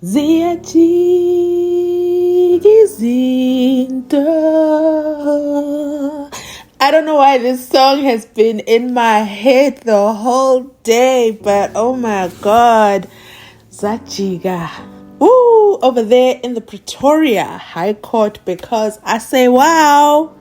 Ziyajigizinto. I don't know why this song has been in my head the whole day, but oh my God. Zajiga. Ooh, over there in the Pretoria High Court, because I say wow.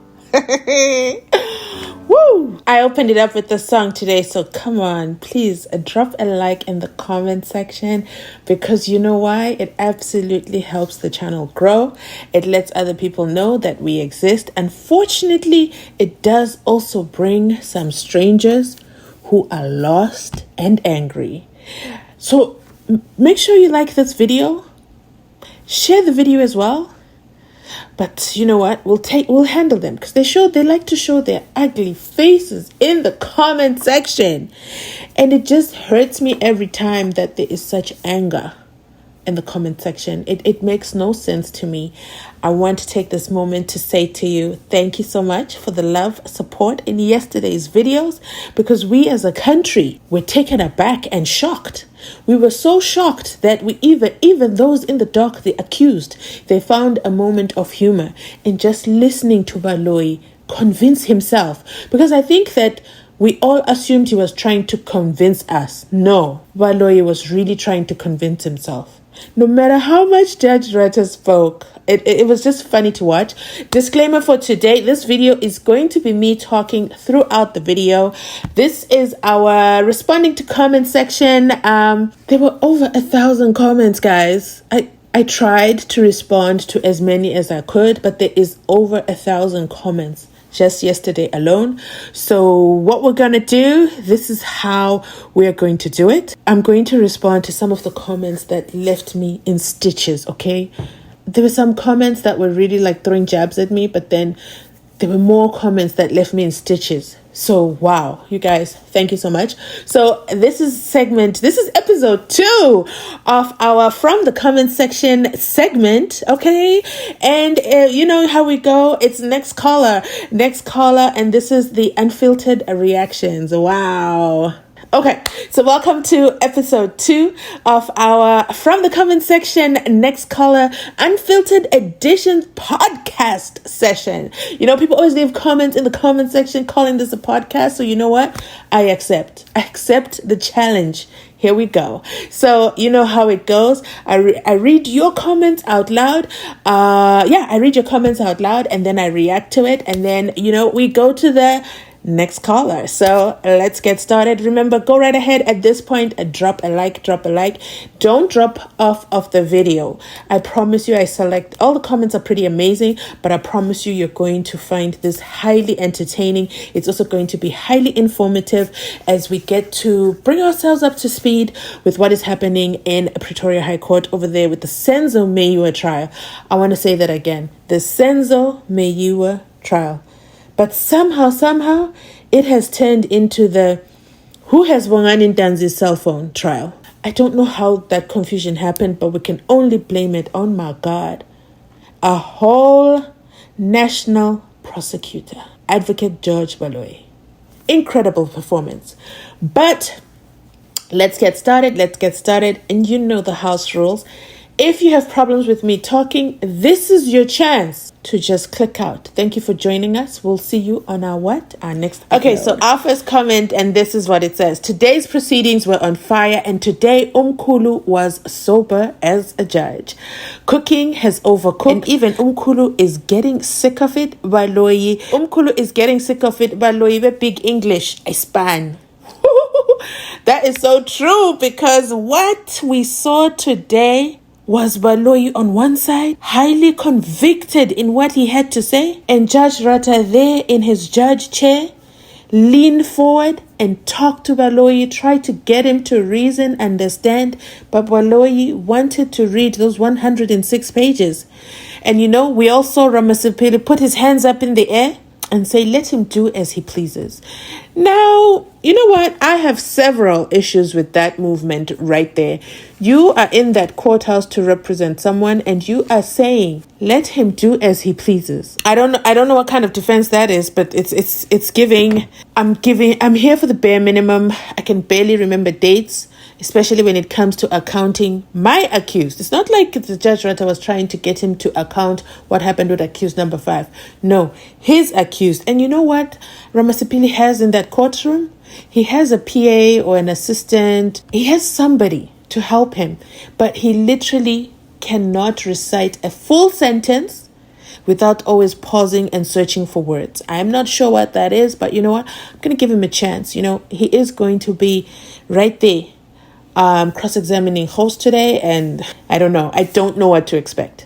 Woo! I opened it up with the song today, so come on, please drop a like in the comment section, because you know why? It absolutely helps the channel grow. It lets other people know that we exist. Unfortunately, it does also bring some strangers who are lost and angry. So make sure you like this video. Share the video as well. But you know what? We'll handle them, because they like to show their ugly faces in the comment section. And it just hurts me every time that there is such anger in the comment section. It makes no sense to me. I want to take this moment to say to you, thank you so much for the love, support in yesterday's videos, because we as a country were taken aback and shocked. We were so shocked that we even those in the dock, the accused, they found a moment of humor in just listening to Baloyi convince himself. Because I think that we all assumed he was trying to convince us. No, Baloyi was really trying to convince himself. No matter how much Judge Rata spoke, it was just funny to watch. Disclaimer for today, this video is going to be me talking throughout the video. This is our responding to comment section. There were over 1,000 comments, guys. I tried to respond to as many as I could, but there is over 1,000 comments just yesterday alone. So what we're gonna do, this is how we're going to do it. I'm going to respond to some of the comments that left me in stitches, okay? There were some comments that were really like throwing jabs at me, but then there were more comments that left me in stitches. So wow, you guys, thank you so much. So this is episode 2 of our From the Comment Section segment, okay? And you know how we go. It's next caller, and this is the unfiltered reactions. Wow. Okay, so welcome to episode 2 of our From the Comment Section Next Caller Unfiltered Edition podcast session. You know, people always leave comments in the comment section calling this a podcast. So you know what? I accept the challenge. Here we go. So you know how it goes. I read your comments out loud. I read your comments out loud, and then I react to it. And then, you know, we go to the next caller. So let's get started. Remember, go right ahead at this point and drop a like. Don't drop off of the video. I promise you, I select all the comments are pretty amazing, but I promise you, you're going to find this highly entertaining. It's also going to be highly informative as we get to bring ourselves up to speed with what is happening in Pretoria High Court over there with the SENZO MEYIWA trial. I want to say that again, the SENZO MEYIWA trial. But somehow, it has turned into the who has won Ntanzi'S cell phone trial. I don't know how that confusion happened, but we can only blame it on, my God, a whole national prosecutor, Advocate George Baloyi. Incredible performance. But let's get started. And you know the house rules. If you have problems with me talking, this is your chance to just click out. Thank you for joining us. We'll see you on our next video. Okay, so our first comment, and this is what it says. Today's proceedings were on fire, and today Umkhulu was sober as a judge. Cooking has overcooked, and even Umkhulu is getting sick of it. Baloyi. Umkhulu is getting sick of it. Baloyi, big English. I span. That is so true, because what we saw today was Baloyi on one side, highly convicted in what he had to say, and Judge Rata there in his judge chair, leaned forward and talked to Baloyi, tried to get him to reason, understand, but Baloyi wanted to read those 106 pages. And you know, we all saw Ramasipili put his hands up in the air and say, let him do as he pleases. Now, you know what? I have several issues with that movement right there. You are in that courthouse to represent someone, and you are saying, let him do as he pleases. I don't know what kind of defense that is, but it's giving. I'm here for the bare minimum. I can barely remember dates. especially when it comes to accounting my accused. It's not like the Judge Rata was trying to get him to account what happened with accused number 5. No, his accused. And you know what Ramasipili has in that courtroom? He has a PA or an assistant. He has somebody to help him. But he literally cannot recite a full sentence without always pausing and searching for words. I'm not sure what that is, but you know what? I'm going to give him a chance. You know, he is going to be right there cross-examining host today, and I don't know what to expect.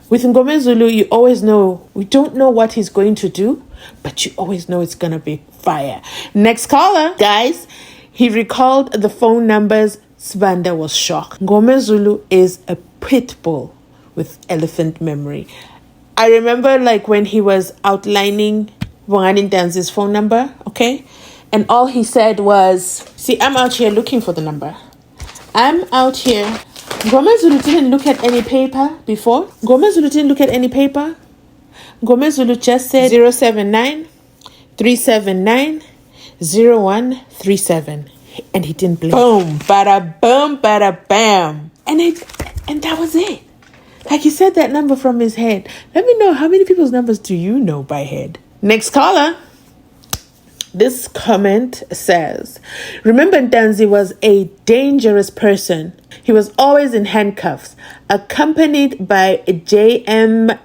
With Ngome Zulu, you always know, we don't know what he's going to do, but you always know it's going to be fire. Next caller, guys, he recalled the phone numbers. Sibanda was shocked. Ngome Zulu is a pit bull with elephant memory. I remember like when he was outlining Ntanzi'S phone number, okay? And all he said was, see, I'm out here looking for the number. I'm out here. Ngome Zulu didn't look at any paper before. Ngome Zulu didn't look at any paper. Ngome Zulu just said 079 379 0137. And he didn't blink. Boom, bada boom, bada bam. And that was it. Like he said that number from his head. Let me know, how many people's numbers do you know by head? Next caller. This comment says, remember Ntanzi was a dangerous person. He was always in handcuffs, accompanied by JMPD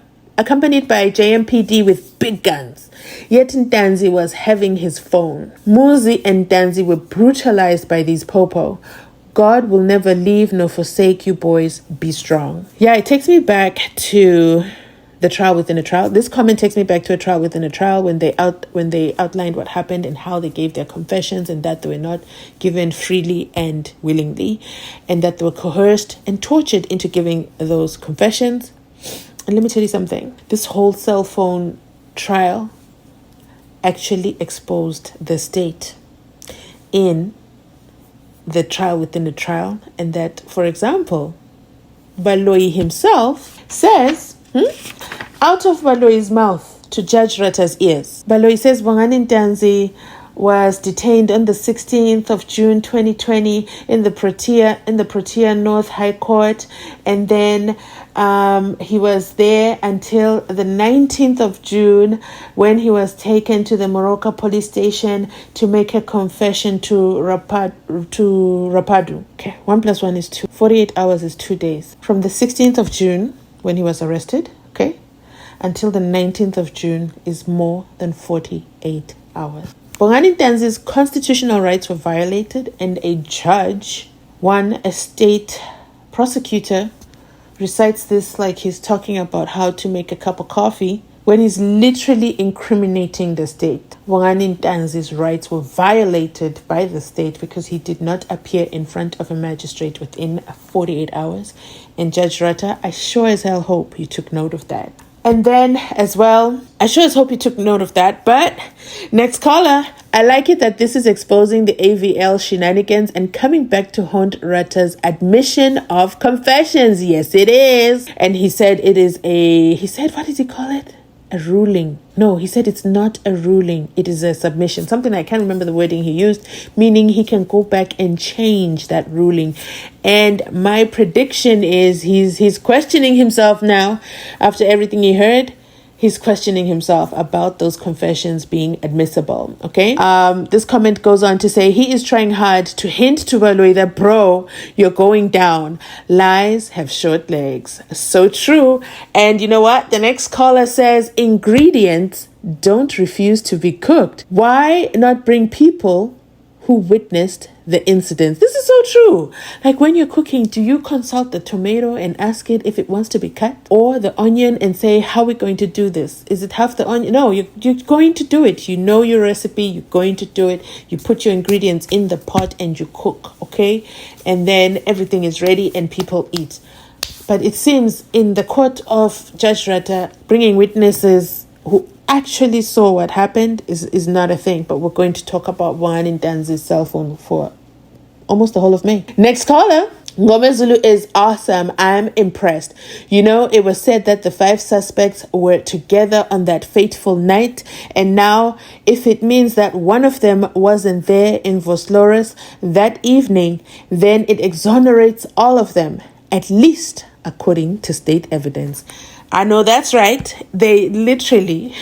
with big guns. Yet Ntanzi was having his phone. Muzi and Ntanzi were brutalized by these popo. God will never leave nor forsake you, boys. Be strong. Yeah, it takes me back to the trial within a trial. This comment takes me back to a trial within a trial when they outlined what happened and how they gave their confessions, and that they were not given freely and willingly, and that they were coerced and tortured into giving those confessions. And let me tell you something. This whole cell phone trial actually exposed the state in the trial within a trial, and that, for example, Baloyi himself says, out of Baloyi's mouth to Judge Rata's ears. Baloyi says Ntanzi was detained on the 16th of June 2020 in the Protea North High Court, and then he was there until the 19th of June when he was taken to the Moroka police station to make a confession to Rapadu. Okay, 1 + 1 is 2. 48 hours is 2 days. From the 16th of June when he was arrested, okay, until the 19th of June is more than 48 hours. Ntanzi's constitutional rights were violated, and a judge, a state prosecutor, recites this like he's talking about how to make a cup of coffee when he's literally incriminating the state. Ntanzi's rights were violated by the state because he did not appear in front of a magistrate within 48 hours. And Judge Rata, I sure as hell hope you took note of that. And then as well, I sure as hope you took note of that. But next caller, I like it that this is exposing the AVL shenanigans and coming back to haunt Rata's admission of confessions. Yes, it is. And he said what did he call it? A ruling. No, he said it's not a ruling. It is a submission. Something, I can't remember the wording he used, meaning he can go back and change that ruling. And my prediction is he's questioning himself now after everything he heard. He's questioning himself about those confessions being admissible. Okay. This comment goes on to say he is trying hard to hint to Baloyi that, bro, you're going down. Lies have short legs. So true. And you know what? The next caller says ingredients don't refuse to be cooked. Why not bring people who witnessed the incident? This is so true. Like when you're cooking, do you consult the tomato and ask it if it wants to be cut? Or the onion and say, how are we going to do this? Is it half the onion? No, you're going to do it. You know your recipe. You're going to do it. You put your ingredients in the pot and you cook, okay? And then everything is ready and people eat. But it seems in the court of Judge Rata, bringing witnesses who actually saw what happened is not a thing. But we're going to talk about Ntanzi'S cell phone for almost the whole of May. Next caller Ngomezulu is awesome. I'm impressed. You know, it was said that the 5 suspects were together on that fateful night. And now, if it means that one of them wasn't there in Vosloorus that evening, then it exonerates all of them, at least according to state evidence. I know that's right. They literally,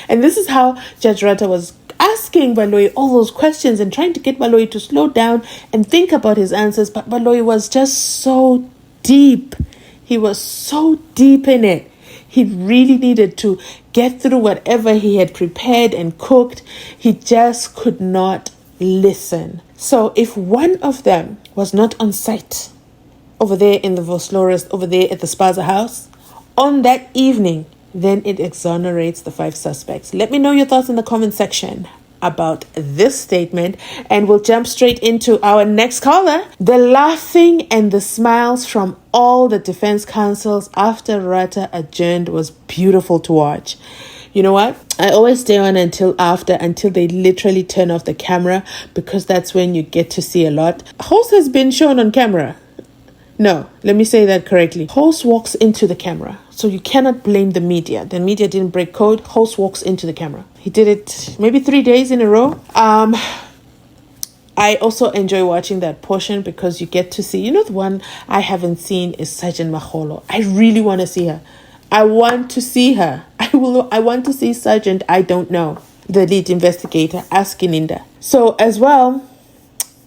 and this is how Judge Rata was asking Baloyi all those questions and trying to get Baloyi to slow down and think about his answers. But Baloyi was just so deep. He was so deep in it. He really needed to get through whatever he had prepared and cooked. He just could not listen. So if one of them was not on site over there in the Vosloorus, over there at the Spaza house, on that evening, then it exonerates the 5 suspects. Let me know your thoughts in the comment section about this statement, and we'll jump straight into our next caller. The laughing and the smiles from all the defense counsels after Rata adjourned was beautiful to watch. You know what? I always stay on until they literally turn off the camera, because that's when you get to see a lot. Host has been shown on camera. No, let me say that correctly. Host walks into the camera. So you cannot blame the media. The media didn't break code. Host walks into the camera. He did it maybe 3 days in a row. I also enjoy watching that portion because you get to see, you know, the one I haven't seen is Sergeant Maholo. I really want to see her. I want to see her. I want to see Sergeant, I don't know, the lead investigator, asking Linda. So as well,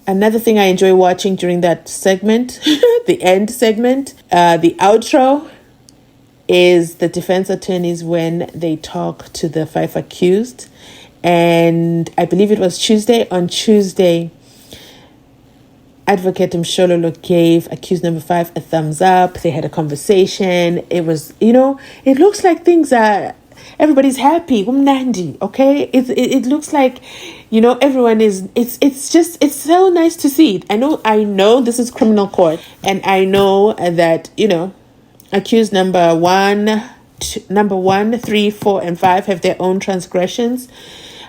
another thing I enjoy watching during that segment, the end segment, the outro, is the defense attorneys when they talk to the 5 accused. And I believe it was Tuesday. On Tuesday, Advocate Mshololo gave accused number 5 a thumbs up. They had a conversation. It was, you know, it looks like things are, everybody's happy. Umnandi, okay? It looks like, you know, everyone is, it's so nice to see it. I know this is criminal court, and I know that, you know, accused number 1, 3, 4, and 5 have their own transgressions.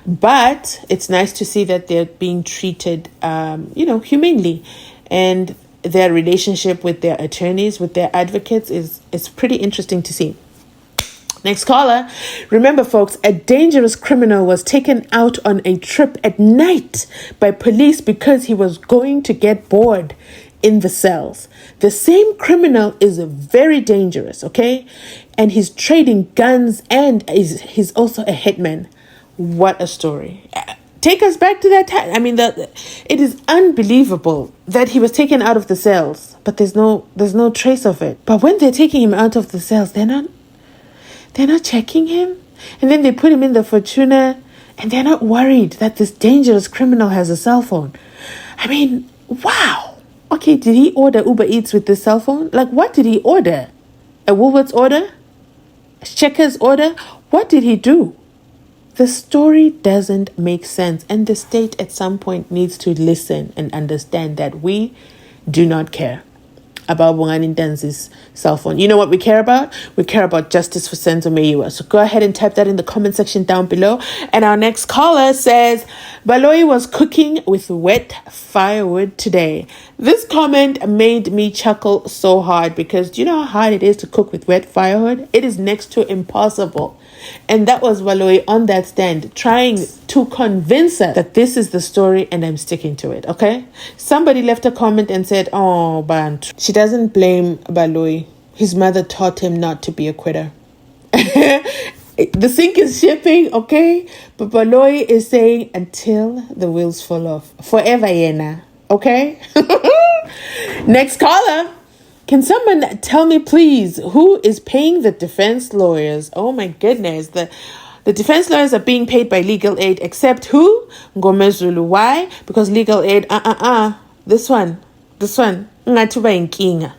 But it's nice to see that they're being treated, humanely. And their relationship with their attorneys, with their advocates is pretty interesting to see. Next caller. Remember, folks, a dangerous criminal was taken out on a trip at night by police because he was going to get bored in the cells. The same criminal is very dangerous, okay? And he's trading guns, and he's also a hitman. What a story. Take us back to that time. I mean, it is unbelievable that he was taken out of the cells, but there's no trace of it. But when they're taking him out of the cells, they're not checking him. And then they put him in the Fortuna, and they're not worried that this dangerous criminal has a cell phone. I mean, wow. Okay, did he order Uber Eats with this cell phone? Like, what did he order? A Woolworths order? A Checkers order? What did he do? The story doesn't make sense, and the state at some point needs to listen and understand that we do not care about Ntanzi'S cell phone. You know what we care about? We care about justice for SENZO MEYIWA. So go ahead and type that in the comment section down below. And our next caller says, Baloyi was cooking with wet firewood today. This comment made me chuckle so hard because do you know how hard it is to cook with wet firewood? It is next to impossible. And that was Baloyi on that stand trying to convince her that this is the story, and I'm sticking to it, okay? Somebody left a comment and said, oh, Bantu. She doesn't blame Baloyi. His mother taught him not to be a quitter. The sink is shipping, okay? But Baloyi is saying until the wheels fall off. Forever, Yena, okay? Next caller. Can someone tell me, please, who is paying the defense lawyers? Oh, my goodness. The defense lawyers are being paid by legal aid, except who? Ngomezulu. Why? Because legal aid, this one. Ngatuba inkinga.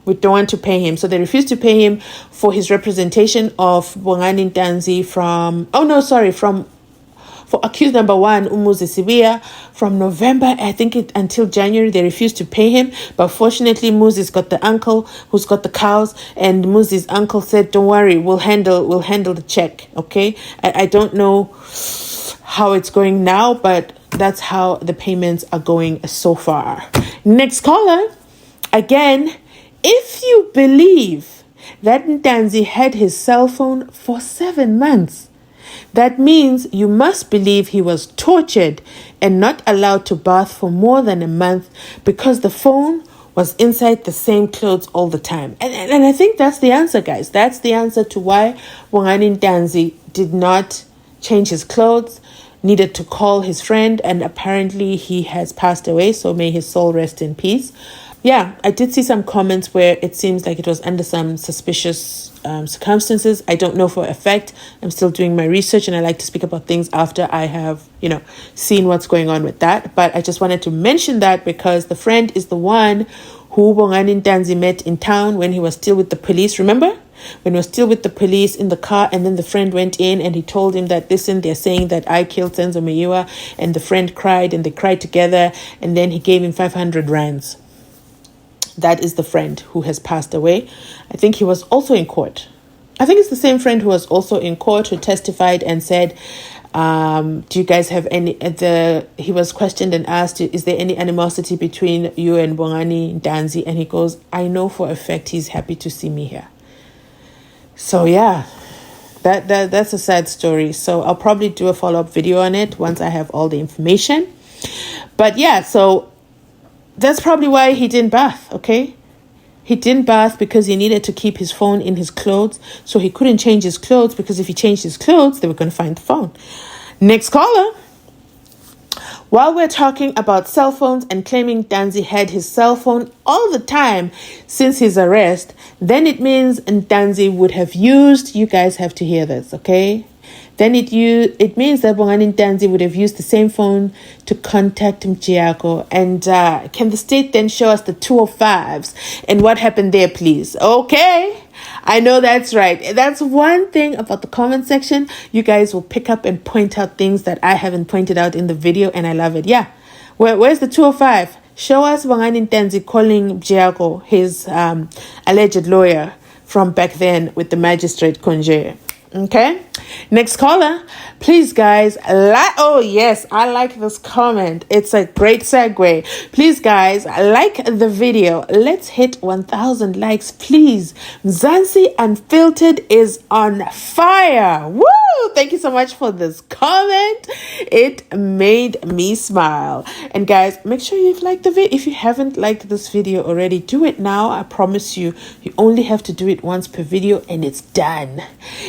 We don't want to pay him. So they refuse to pay him for his representation of Ntanzi for accused number 1, Mzansi, from November, I think until January, they refused to pay him. But fortunately, Mzansi's got the uncle who's got the cows, and Mzansi's uncle said, don't worry, we'll handle the check, okay? I don't know how it's going now, but that's how the payments are going so far. Next caller. Again, if you believe that Ntanzi had his cell phone for 7 months, that means you must believe he was tortured and not allowed to bath for more than a month because the phone was inside the same clothes all the time. And I think that's the answer, guys. That's the answer to why Bongani Ntanzi did not change his clothes, needed to call his friend, and apparently he has passed away, so may his soul rest in peace. Yeah, I did see some comments where it seems like it was under some suspicious circumstances. I don't know for a fact. I'm still doing my research, and I like to speak about things after I have, seen what's going on with that. But I just wanted to mention that because the friend is the one who Bongani Ntanzi met in town when he was still with the police. Remember? When he was still with the police in the car, and then the friend went in and he told him that, listen, they're saying that I killed SENZO MEYIWA, and the friend cried and they cried together, and then he gave him 500 rands. That is the friend who has passed away. I think he was also in court. I think it's the same friend who was also in court who testified and said, do you guys have any, he was questioned and asked, is there any animosity between you and Bongani Ntanzi? And he goes, I know for a fact he's happy to see me here. So yeah, that's a sad story. So I'll probably do a follow-up video on it once I have all the information. But yeah, so that's probably why he didn't bath, okay? He didn't bath because he needed to keep his phone in his clothes. So he couldn't change his clothes because if he changed his clothes, they were going to find the phone. Next caller. While we're talking about cell phones and claiming Ntanzi had his cell phone all the time since his arrest, then it means Ntanzi would have used, you guys have to hear this, okay? Then it means that Bongani Ntanzi would have used the same phone to contact Mjiako. And can the state then show us the 205s and what happened there, please? Okay, I know that's right. That's one thing about the comment section. You guys will pick up and point out things that I haven't pointed out in the video, and I love it. Yeah, where's the 205? Show us Bongani Ntanzi calling Mjiako, his alleged lawyer from back then with the magistrate Konje. Okay, next caller, please guys. Oh yes, I like this comment. It's a great segue. Please guys, like the video. Let's hit 1,000 likes, please. Mzansi Unfiltered is on fire. Woo! Thank you so much for this comment. It made me smile. And guys, make sure you've liked the video. If you haven't liked this video already, do it now. I promise you, you only have to do it once per video and it's done.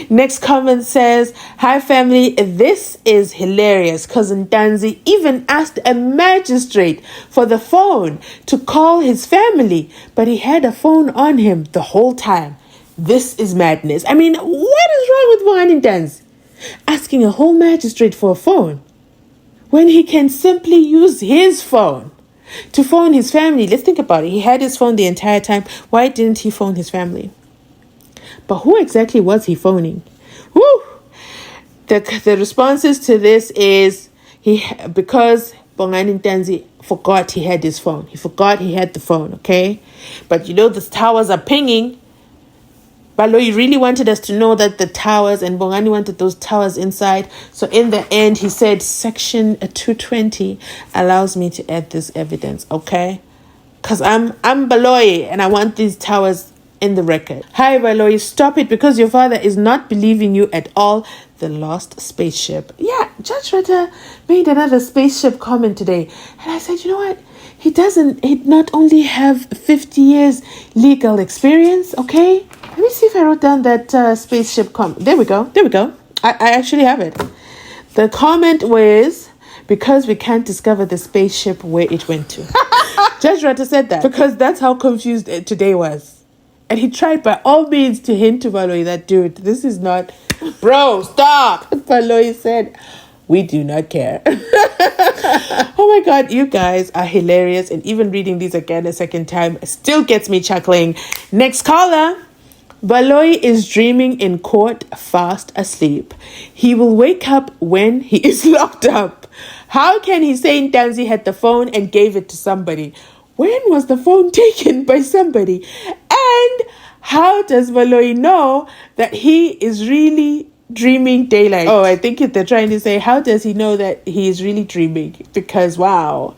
Next comment says, hi family, this is hilarious because Ntanzi even asked a magistrate for the phone to call his family, but he had a phone on him the whole time. This is madness. I mean, what is wrong with Bongani Ntanzi asking a whole magistrate for a phone when he can simply use his phone to phone his family? Let's think about it. He had his phone the entire time. Why didn't he phone his family? But who exactly was he phoning? Woo! The responses to this is because Bongani Ntanzi forgot he had his phone. He forgot he had the phone, okay? But the towers are pinging. Baloyi really wanted us to know that the towers, and Bongani wanted those towers inside. So in the end, he said section 220 allows me to add this evidence, okay? Because I'm Baloyi and I want these towers in the record. Hi Baloyi, stop it because your father is not believing you at all. The lost spaceship. Yeah, Judge Rutter made another spaceship comment today. And I said, you know what? He not only have 50 years legal experience, okay? Let me see if I wrote down that spaceship comment. There we go. I actually have it. The comment was, because we can't discover the spaceship where it went to. Judge Rutter said that because that's how confused today was. And he tried by all means to hint to Baloyi that, dude, this is not... Bro, stop! Baloyi said, we do not care. Oh my God, you guys are hilarious. And even reading these again a second time still gets me chuckling. Next caller. Baloyi is dreaming in court fast asleep. He will wake up when he is locked up. How can he say Ntanzi had the phone and gave it to somebody? When was the phone taken by somebody? And how does Baloyi know that he is really dreaming daylight. Oh, I think they're trying to say, how does he know that he is really dreaming? Because wow.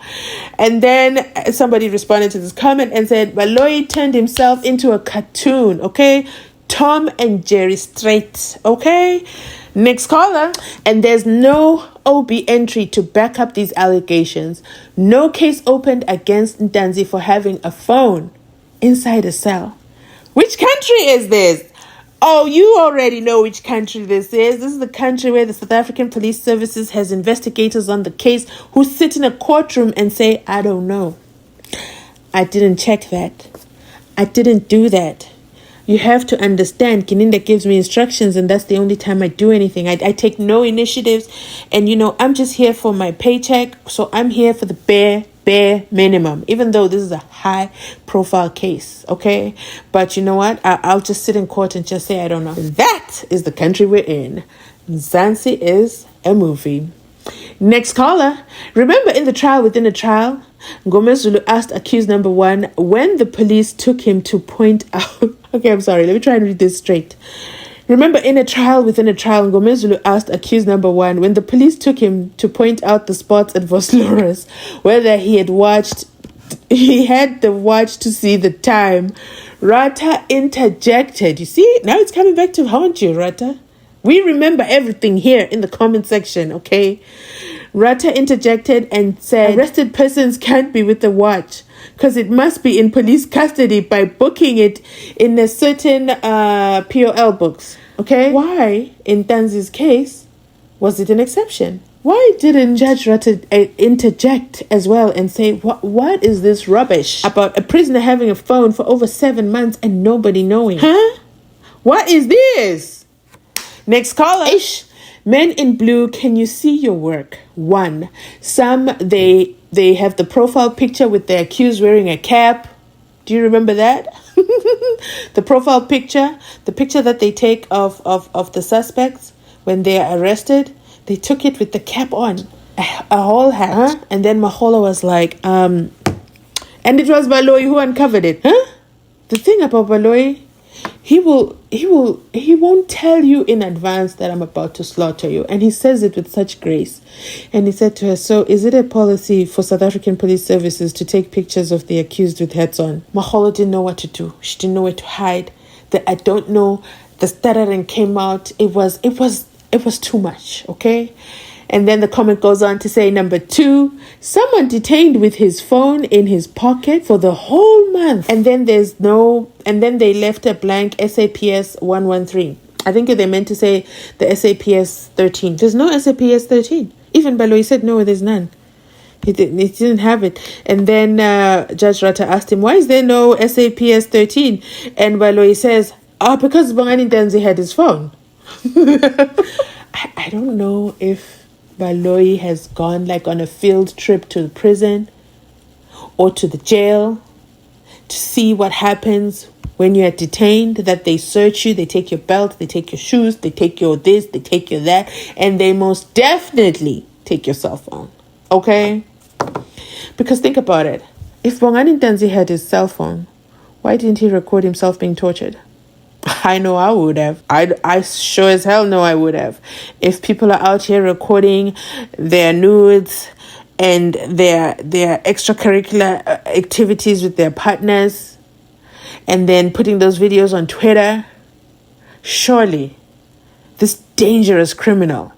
And then somebody responded to this comment and said, Baloyi turned himself into a cartoon, okay? Tom and Jerry straight, okay? Next caller. And there's no OB entry to back up these allegations. No case opened against Ntanzi for having a phone inside a cell. Which country is this? Oh, you already know which country this is. This is the country where the South African Police Services has investigators on the case who sit in a courtroom and say, I don't know. I didn't check that. I didn't do that. You have to understand, Kininda gives me instructions and that's the only time I do anything. I take no initiatives and, I'm just here for my paycheck. So I'm here for the bare minimum, even though this is a high profile case, okay? But you know what? I'll just sit in court and just say, I don't know. That is the country we're in. Mzansi is a movie. Next caller. Remember in the trial within a trial, Ngomezulu asked accused number 1 when the police took him to point out... Okay, I'm sorry. Let me try and read this straight. Remember, in a trial within a trial, Ngomezulu asked accused number 1 when the police took him to point out the spots at Vosloorus, whether he had the watch to see the time. Rata interjected. You see, now it's coming back to haunt you, Rata. We remember everything here in the comment section, okay? Rata interjected and said, arrested persons can't be with the watch because it must be in police custody by booking it in a certain POL books. Okay? Why, in Ntanzi'S case, was it an exception? Why didn't Judge Rata interject as well and say, what is this rubbish about a prisoner having a phone for over 7 months and nobody knowing? Huh? What is this? Next caller. Ish. Men in blue, can you see your work? 1. Some, they have the profile picture with the accused wearing a cap. Do you remember that? The profile picture, the picture that they take of the suspects when they are arrested, they took it with the cap on, a whole hat. Huh? And then Mahola was like, and it was Baloyi who uncovered it. Huh? The thing about Baloyi, he won't tell you in advance that I'm about to slaughter you. And he says it with such grace. And he said to her, so is it a policy for South African Police Services to take pictures of the accused with hats on? Mahola didn't know what to do. She didn't know where to hide. I don't know. The stuttering came out. It was too much, okay? And then the comment goes on to say, number 2, someone detained with his phone in his pocket for the whole month. And then they left a blank SAPS 113. I think they meant to say the SAPS 13. There's no SAPS 13. Even Baloyi said, no, there's none. He didn't have it. And then Judge Rata asked him, why is there no SAPS 13? And Baloyi says, because Bongani Ntanzi had his phone. I don't know if Baloyi has gone like on a field trip to the prison or to the jail to see what happens when you are detained, that they search you, they take your belt, they take your shoes, they take your this, they take your that, and they most definitely take your cell phone. Okay? Because think about it. If Bongani Ntanzi had his cell phone, why didn't he record himself being tortured? I know I would have. I sure as hell know I would have. If people are out here recording their nudes and their extracurricular activities with their partners and then putting those videos on Twitter, surely this dangerous criminal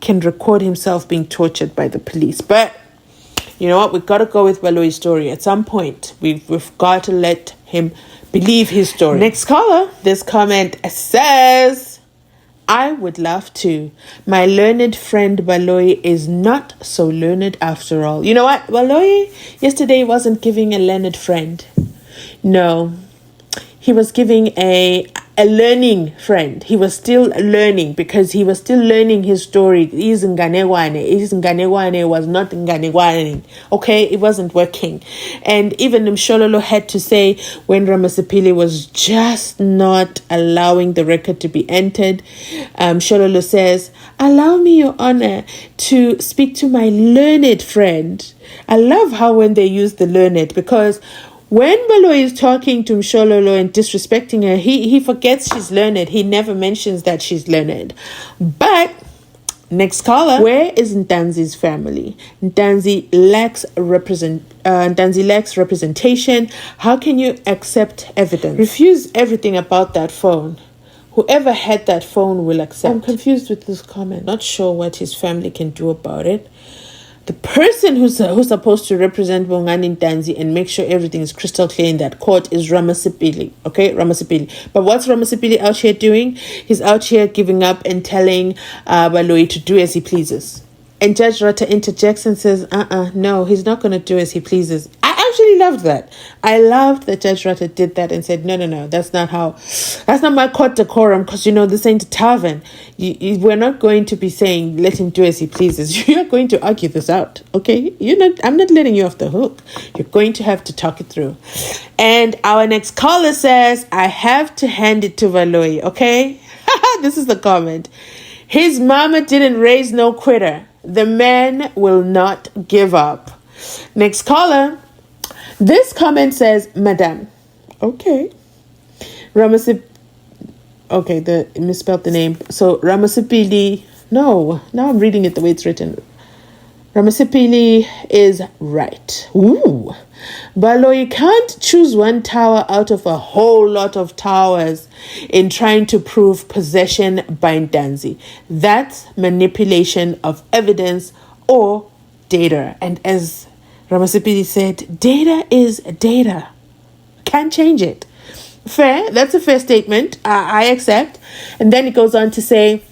can record himself being tortured by the police. But you know what? We've got to go with Baloyi's story. At some point, we've got to let him believe his story. Next caller. This comment says, I would love to. My learned friend Baloyi is not so learned after all. You know what? Baloyi yesterday wasn't giving a learned friend. No. He was giving a learning friend. He was still learning because he was still learning his story. His Nganegwane was not Nganegwane. Okay, it wasn't working. And even Mshololo had to say when Ramasipili was just not allowing the record to be entered, Mshololo says, allow me, Your Honor, to speak to my learned friend. I love how when they use the learned, because When Baloyi is talking to Mshololo and disrespecting her, he forgets she's learned. He never mentions that she's learned. But next caller, where is Ntanzi'S family? Ntanzi lacks representation. How can you accept evidence? Refuse everything about that phone. Whoever had that phone will accept. I'm confused with this comment. Not sure what his family can do about it. The person who's supposed to represent Bongani Ntanzi and make sure everything is crystal clear in that court is Ramasipili. Okay, Ramasipili. But what's Ramasipili out here doing? He's out here giving up and telling Baloyi to do as he pleases. And Judge Rata interjects and says, no, he's not going to do as he pleases. I actually loved that. I loved that Judge Rata did that and said, no, that's not my court decorum, because, this ain't a tavern. We're not going to be saying, let him do as he pleases. You're going to argue this out, okay? I'm not letting you off the hook. You're going to have to talk it through. And our next caller says, I have to hand it to Baloyi, okay? This is the comment. His mama didn't raise no quitter. The man will not give up. Next caller. This comment says, Madam. Okay. Misspelled the name. So Ramasipili. No, now I'm reading it the way it's written. Ramasipili is right. Ooh. Baloyi can't choose one tower out of a whole lot of towers in trying to prove possession by Ntanzi. That's manipulation of evidence or data. And as Ramasipili said, data is data. Can't change it. Fair. That's a fair statement. I accept. And then it goes on to say,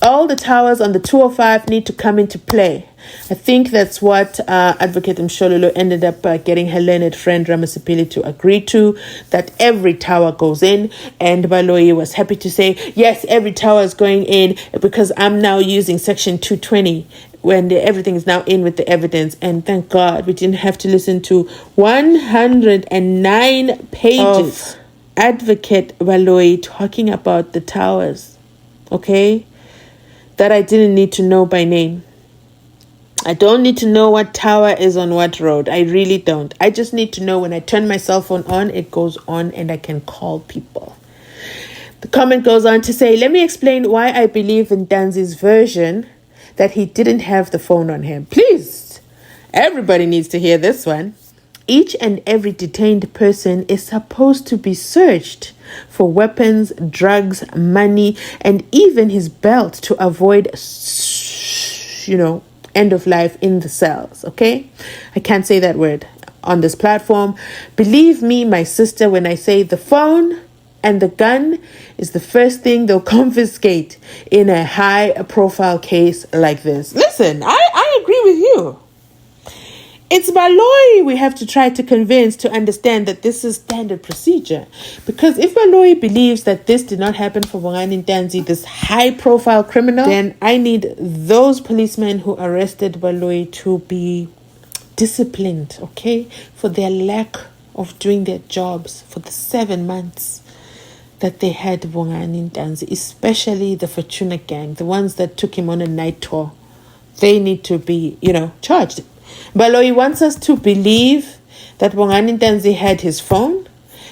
all the towers on the 205 need to come into play. I think that's what Advocate Mshololo ended up getting her learned friend Ramasipili to agree to, that every tower goes in. And Baloyi was happy to say, yes, every tower is going in because I'm now using Section 220 when everything is now in with the evidence. And thank God we didn't have to listen to 109 pages of Advocate Baloyi talking about the towers, okay, that I didn't need to know by name. I don't need to know what tower is on what road. I really don't. I just need to know when I turn my cell phone on, it goes on and I can call people. The comment goes on to say, let me explain why I believe in Ntanzi'S version that he didn't have the phone on him. Please, everybody needs to hear this one. Each and every detained person is supposed to be searched for weapons, drugs, money, and even his belt to avoid, end of life in the cells, okay? I can't say that word on this platform. Believe me, my sister, when I say the phone and the gun is the first thing they'll confiscate in a high-profile case like this. Listen, I agree with you. It's Baloyi we have to try to convince to understand that this is standard procedure. Because if Baloyi believes that this did not happen for Bongani Ntanzi, this high-profile criminal, then I need those policemen who arrested Baloyi to be disciplined, okay, for their lack of doing their jobs for the 7 months that they had Bongani Ntanzi, especially the Fortuna gang, the ones that took him on a night tour. They need to be, charged. Baloyi wants us to believe that Bongani Ntanzi had his phone.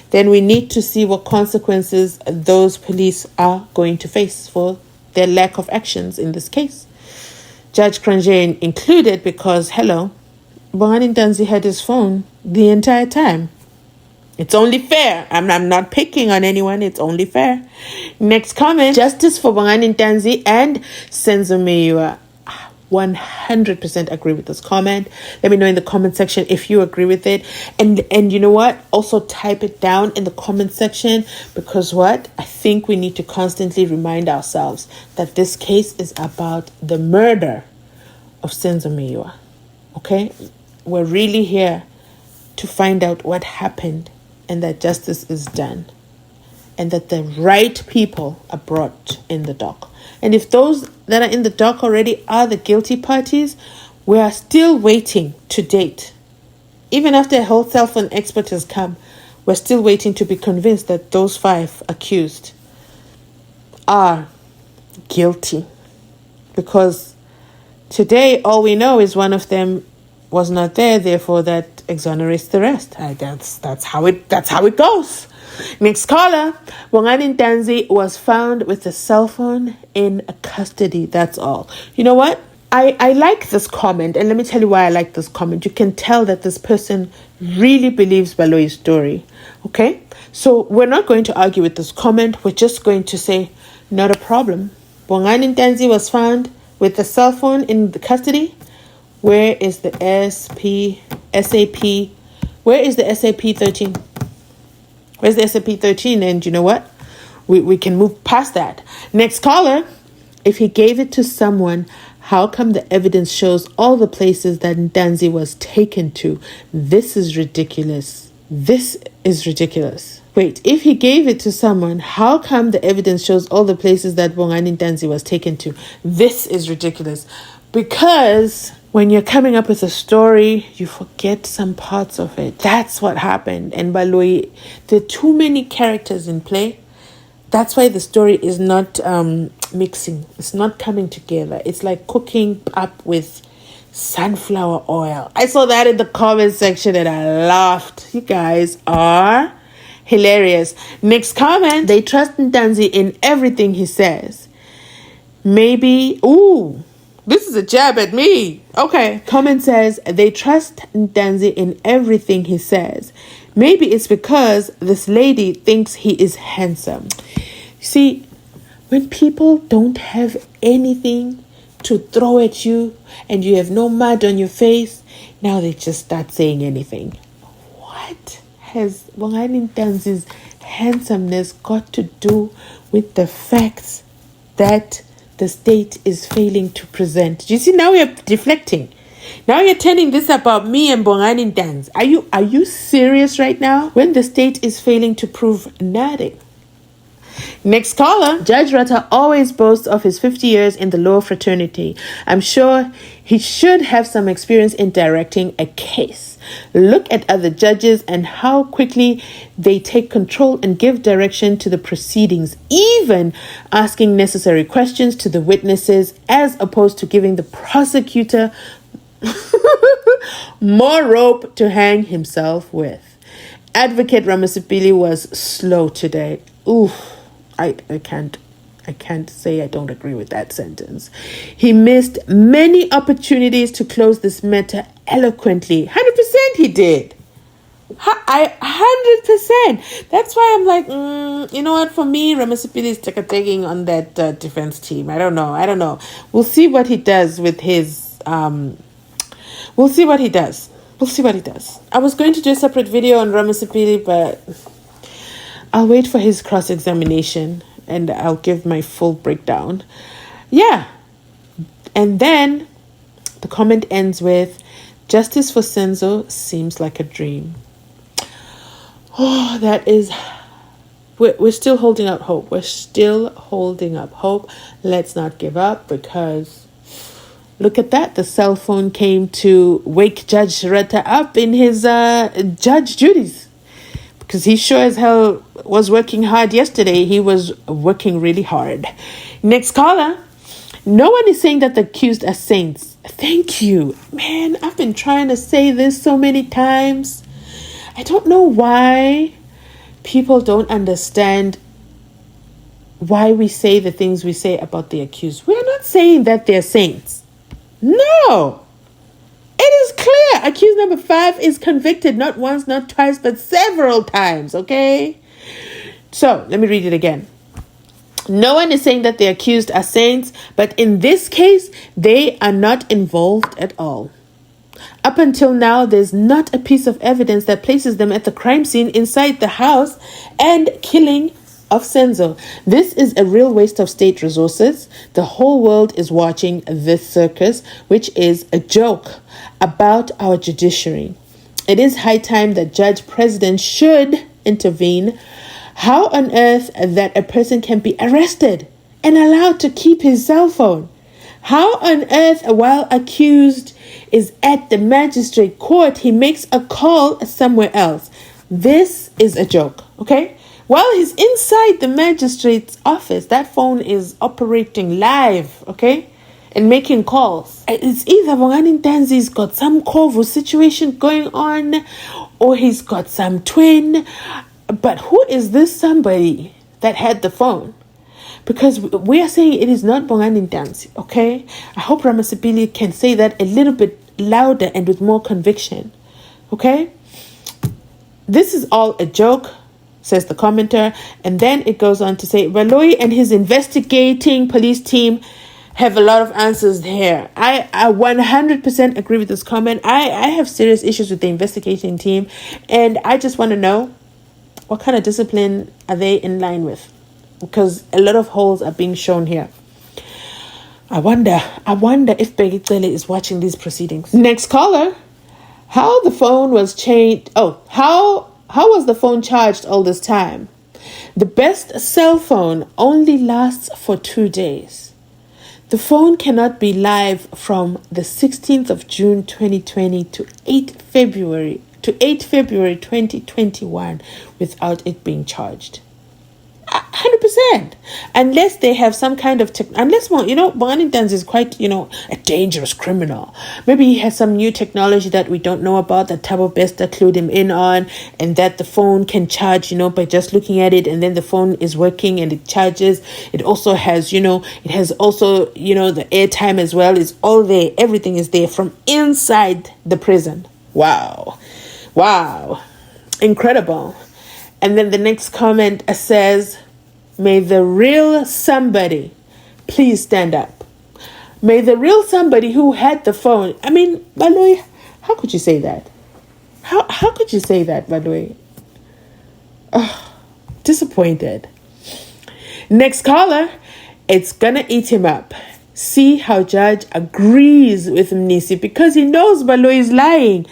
Then we need to see what consequences those police are going to face for their lack of actions in this case. Judge Kranjane included because, Bongani Ntanzi had his phone the entire time. It's only fair. I'm not picking on anyone. It's only fair. Next comment. Justice for Bongani Ntanzi and SENZO MEYIWA. 100% agree with this comment. Let me know in the comment section if you agree with it. And you know what? Also type it down in the comment section, because I think we need to constantly remind ourselves that this case is about the murder of SENZO MEYIWA. Okay? We're really here to find out what happened and that justice is done and that the right people are brought in the dock. And if those that are in the dock already are the guilty parties, we are still waiting to date. Even after a whole cell phone expert has come, we're still waiting to be convinced that those 5 accused are guilty. Because today, all we know is one of them was not there, therefore that exonerates the rest. That's how it goes. Next caller. Bongani Ntanzi was found with a cell phone in custody. That's all. You know what? I like this comment, and let me tell you why I like this comment. You can tell that this person really believes Baloyi'S story. Okay? So we're not going to argue with this comment. We're just going to say, not a problem. Bongani Ntanzi was found with a cell phone in the custody. Where is the SAP? Where is the SAP 13? Where's the SAP 13? And you know what? We can move past that. Next caller. If he gave it to someone, how come the evidence shows all the places that Ntanzi was taken to? This is ridiculous. This is ridiculous. Wait, if he gave it to someone, how come the evidence shows all the places that Bongani Ntanzi was taken to? This is ridiculous. Because when you're coming up with a story, you forget some parts of it. That's what happened. And Baloyi, there are too many characters in play. That's why the story is not mixing. It's not coming together. It's like cooking up with sunflower oil. I saw that in the comment section and I laughed. You guys are hilarious. Next comment. They trust Ntanzi in everything he says. Maybe, this is a jab at me. Okay. Comment says, they trust Ntanzi in everything he says. Maybe it's because this lady thinks he is handsome. See, when people don't have anything to throw at you and you have no mud on your face, now they just start saying anything. What has Bongani Ntanzi's handsomeness got to do with the facts that the state is failing to present? Do you see, now we are deflecting. Now you're telling this about me and Bongani Ntanzi. Are you serious right now? When the state is failing to prove nothing. Next caller. Judge Rata always boasts of his 50 years in the law fraternity. I'm sure he should have some experience in directing a case. Look at other judges and how quickly they take control and give direction to the proceedings, even asking necessary questions to the witnesses, as opposed to giving the prosecutor more rope to hang himself with. Advocate Ramasipili was slow today. I can't say I don't agree with that sentence. He missed many opportunities to close this matter eloquently. 100% he did. 100%. That's why I'm like, you know what? For me, Ramasipili is taking on that defense team. I don't know. We'll see what he does with his. We'll see what he does. I was going to do a separate video on Ramasipili, but I'll wait for his cross-examination and I'll give my full breakdown. Yeah. And then the comment ends with, justice for SENZO seems like a dream. That is... We're still holding up hope. Let's not give up, because look at that. The cell phone came to wake Judge Rata up in his judge duties. Because he sure as hell was working hard yesterday. He was working really hard. Next caller. No one is saying that the accused are saints. Thank you. Man, I've been trying to say this so many times. I don't know why people don't understand why we say the things we say about the accused. We're not saying that they're saints. No. It is clear. Accused number 5 is convicted not once, not twice, but several times, okay? So, let me read it again. No one is saying that the accused are saints, but in this case, they are not involved at all. Up until now, there's not a piece of evidence that places them at the crime scene inside the house and killing of SENZO. This is a real waste of state resources. The whole world is watching this circus, which is a joke about our judiciary. It is high time that Judge President should intervene. How on earth that a person can be arrested and allowed to keep his cell phone? How on earth, while accused is at the magistrate court, he makes a call somewhere else? This is a joke, okay? While he's inside the magistrate's office, that phone is operating live, okay? and making calls. It's either Ntanzi'S got some Kovu situation going on, or he's got some twin. But who is this somebody that had the phone? Because we are saying it is not Ntanzi, okay? I hope Ramasipili can say that a little bit louder and with more conviction, okay? This is all a joke, says the commenter. And then it goes on to say, Baloyi and his investigating police team have a lot of answers here. I 100% agree with this comment. I have serious issues with the investigating team. And I just want to know, what kind of discipline are they in line with? Because a lot of holes are being shown here. I wonder if Begitsele is watching these proceedings. Next caller. How the phone was changed. How was the phone charged all this time? The best cell phone only lasts for 2 days. The phone cannot be live from the 16th of June 2020 to 8 February 2021 without it being charged. 100%. Unless they have some kind of unless Ntanzi'S is quite, a dangerous criminal. Maybe he has some new technology that we don't know about that Thabo Bester clued him in on, and that the phone can charge, by just looking at it, and then the phone is working and it charges. It also has, the airtime as well. It's all there. Everything is there from inside the prison. Wow. Incredible. And then the next comment says, may the real somebody please stand up. May the real somebody who had the phone. I mean, Baloyi, how could you say that? How could you say that, Baloyi? Oh, disappointed. Next caller, it's gonna eat him up. See how judge agrees with Mnisi because he knows Baloyi is lying.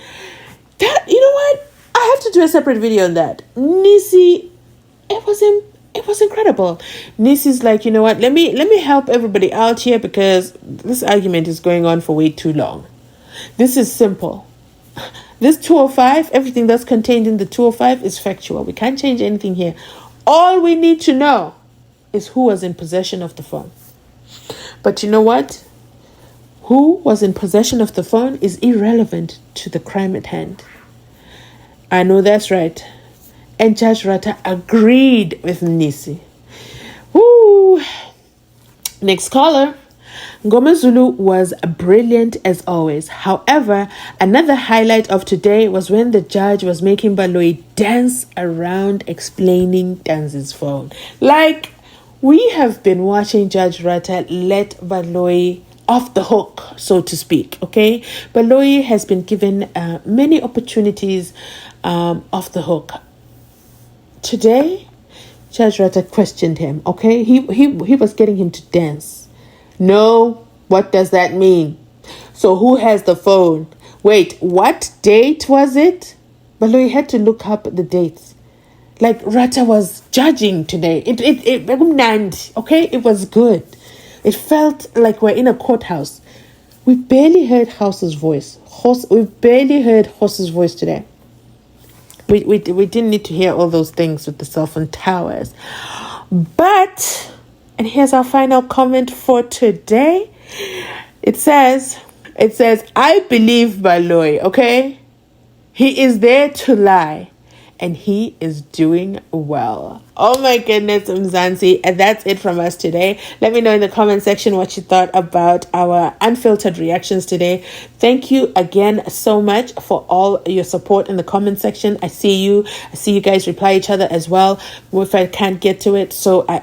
That, you know what? I have to do a separate video on that. Nisi, it was incredible. Nisi's like, you know what? Let me help everybody out here because this argument is going on for way too long. This is simple. This 205, everything that's contained in the 205 is factual. We can't change anything here. All we need to know is who was in possession of the phone. But you know what? Who was in possession of the phone is irrelevant to the crime at hand. I know that's right. And Judge Rata agreed with Mnisi. Woo! Next caller. Ngoma Zulu was brilliant as always. However, another highlight of today was when the judge was making Baloyi dance around explaining Ntanzi'S phone. Like, we have been watching Judge Rata let Baloyi off the hook, so to speak, okay? Baloyi has been given many opportunities off the hook. Today, Judge Rata questioned him, okay? He was getting him to dance. No, what does that mean? So who has the phone? Wait, what date was it? Baloyi had to look up the dates. Like Rata was judging today. Okay, it was good. It felt like we're in a courthouse. We barely heard House's voice. We barely heard Horse's voice today. We didn't need to hear all those things with the cell phone towers. But, and here's our final comment for today. It says, I believe Baloyi, okay? He is there to lie. And he is doing well. Oh my goodness, Mzansi. And that's it from us today. Let me know in the comment section what you thought about our unfiltered reactions today. Thank you again so much for all your support in the comment section. I see you guys reply each other as well if I can't get to it. So I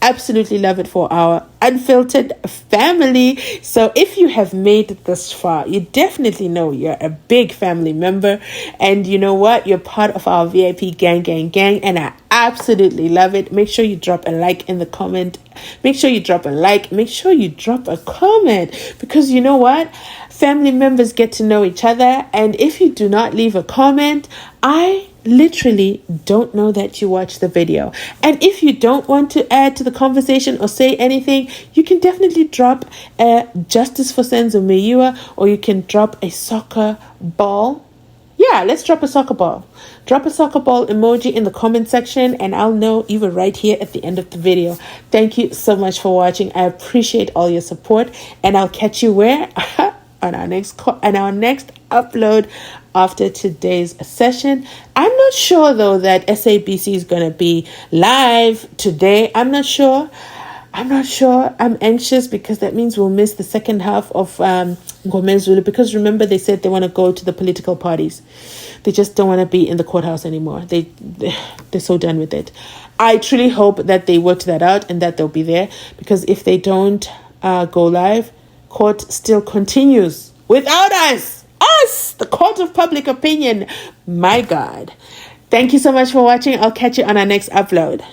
absolutely love it for our unfiltered family. So if you have made it this far, you definitely know you're a big family member. And you know what? You're part of our VIP gang. And I absolutely love it. Make sure you drop a like in the comment. Make sure you drop a like. Make sure you drop a comment. Because you know what? Family members get to know each other. And if you do not leave a comment, I literally don't know that you watched the video. And if you don't want to add to the conversation or say anything, you can definitely drop a Justice for SENZO MEYIWA, or you can drop a soccer ball yeah, let's drop a soccer ball. Drop a soccer ball emoji in the comment section, and I'll know even right here at the end of the video. Thank you so much for watching. I appreciate all your support, and I'll catch you where? on our next upload after today's session. I'm not sure though that SABC is going to be live today. I'm not sure. I'm anxious because that means we'll miss the second half of Ngomeni Zulu, because remember they said they want to go to the political parties. They just don't want to be in the courthouse anymore. They're so done with it. I truly hope that they worked that out and that they'll be there, because if they don't go live, court still continues without us, the court of public opinion. My God. Thank you so much for watching. I'll catch you on our next upload.